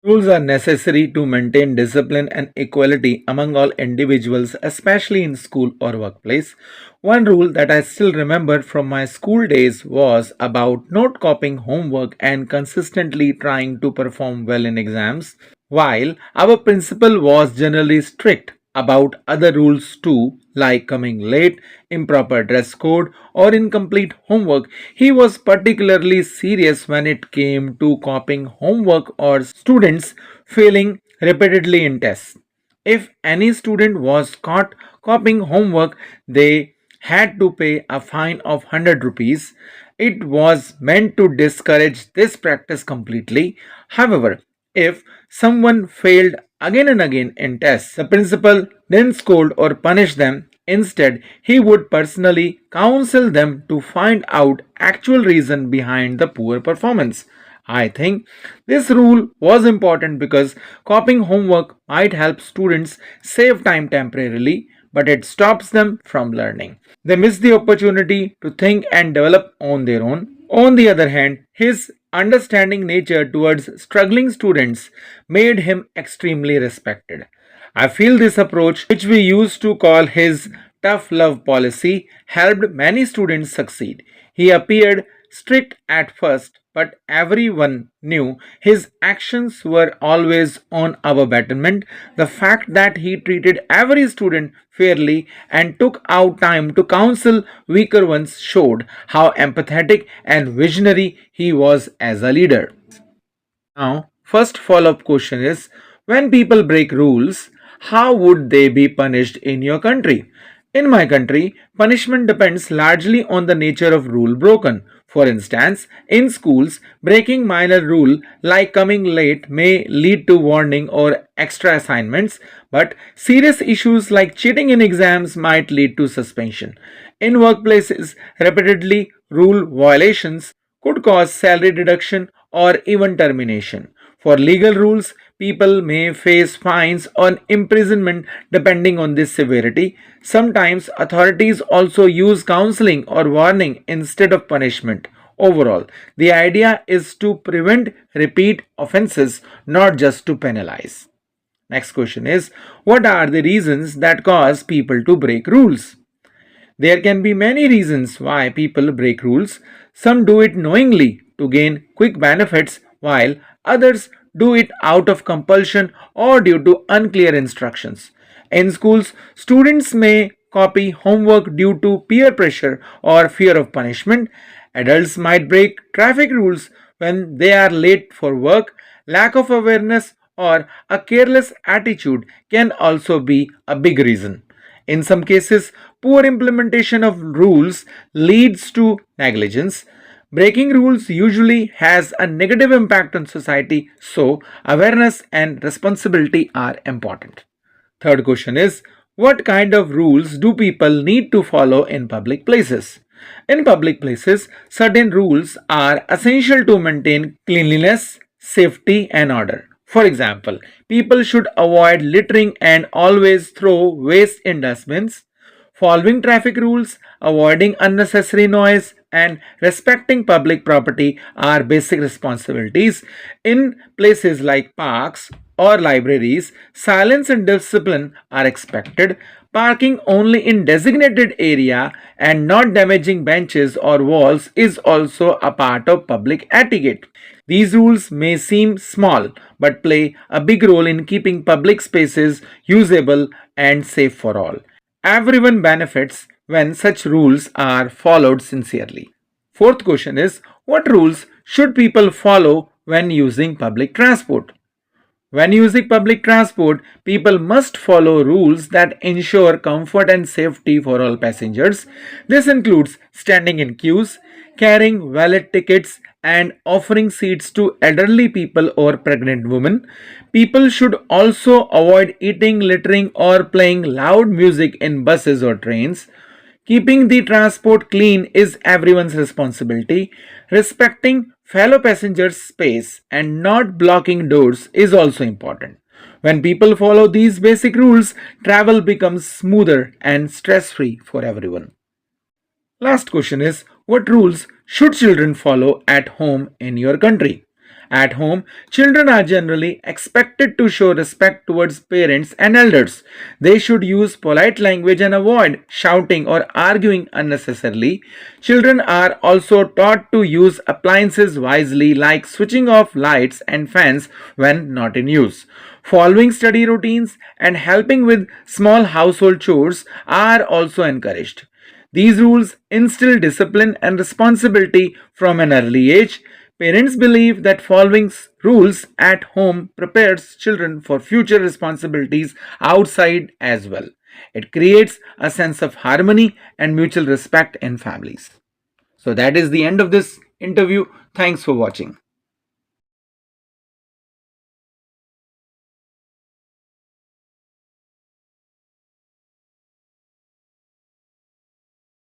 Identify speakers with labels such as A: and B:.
A: Rules are necessary to maintain discipline and equality among all individuals, especially in school or workplace. One rule that I still remember from my school days was about not copying homework and consistently trying to perform well in exams. While our principal was generally strict about other rules too, like coming late, improper dress code, or incomplete homework, he was particularly serious when it came to copying homework or students failing repeatedly in tests. If any student was caught copying homework, they had to pay a fine of 100 rupees. It was meant to discourage this practice completely. However, if someone failed again and again in tests, the principal didn't scold or punish them. Instead, he would personally counsel them to find out actual reason behind the poor performance. I think this rule was important because copying homework might help students save time temporarily, but it stops them from learning. They miss the opportunity to think and develop on their own. On the other hand, his understanding nature towards struggling students made him extremely respected. I feel this approach, which we used to call his tough love policy, helped many students succeed. He appeared strict at first, but everyone knew his actions were always on our betterment. The fact that he treated every student fairly and took out time to counsel weaker ones showed how empathetic and visionary he was as a leader. Now, first follow up question is, when people break rules, how would they be punished in your country? In my country, punishment depends largely on the nature of rule broken. For instance, in schools, breaking minor rule like coming late may lead to warning or extra assignments, but serious issues like cheating in exams might lead to suspension. In workplaces, repeatedly rule violations could cause salary deduction or even termination. For legal rules, people may face fines or imprisonment depending on the severity. Sometimes authorities also use counseling or warning instead of punishment. Overall, the idea is to prevent repeat offenses, not just to penalize. Next question is, what are the reasons that cause people to break rules? There can be many reasons why people break rules. Some do it knowingly to gain quick benefits, while others do it out of compulsion or due to unclear instructions. In schools, students may copy homework due to peer pressure or fear of punishment. Adults might break traffic rules when they are late for work. Lack of awareness or a careless attitude can also be a big reason. In some cases, poor implementation of rules leads to negligence. Breaking rules usually has a negative impact on society, so awareness and responsibility are important. Third question is, what kind of rules do people need to follow in public places? In public places, certain rules are essential to maintain cleanliness, safety, and order. For example, people should avoid littering and always throw waste in dustbins. Following traffic rules, avoiding unnecessary noise, and respecting public property are basic responsibilities. In places like parks or libraries, silence and discipline are expected. Parking only in designated area and not damaging benches or walls is also a part of public etiquette. These rules may seem small but play a big role in keeping public spaces usable and safe for all. Everyone benefits when such rules are followed sincerely. Fourth question is, what rules should people follow when using public transport? When using public transport, people must follow rules that ensure comfort and safety for all passengers. This includes standing in queues, carrying valid tickets, and offering seats to elderly people or pregnant women. People should also avoid eating, littering, or playing loud music in buses or trains. Keeping the transport clean is everyone's responsibility. Respecting fellow passengers' space and not blocking doors is also important. When people follow these basic rules, travel becomes smoother and stress free for everyone. Last question is, what rules should children follow at home in your country? At home, children are generally expected to show respect towards parents and elders. They should use polite language and avoid shouting or arguing unnecessarily. Children are also taught to use appliances wisely, like switching off lights and fans when not in use. Following study routines and helping with small household chores are also encouraged. These rules instill discipline and responsibility from an early age. Parents believe that following rules at home prepares children for future responsibilities outside as well. It creates a sense of harmony and mutual respect in families. So, that is the end of this interview. Thanks for watching.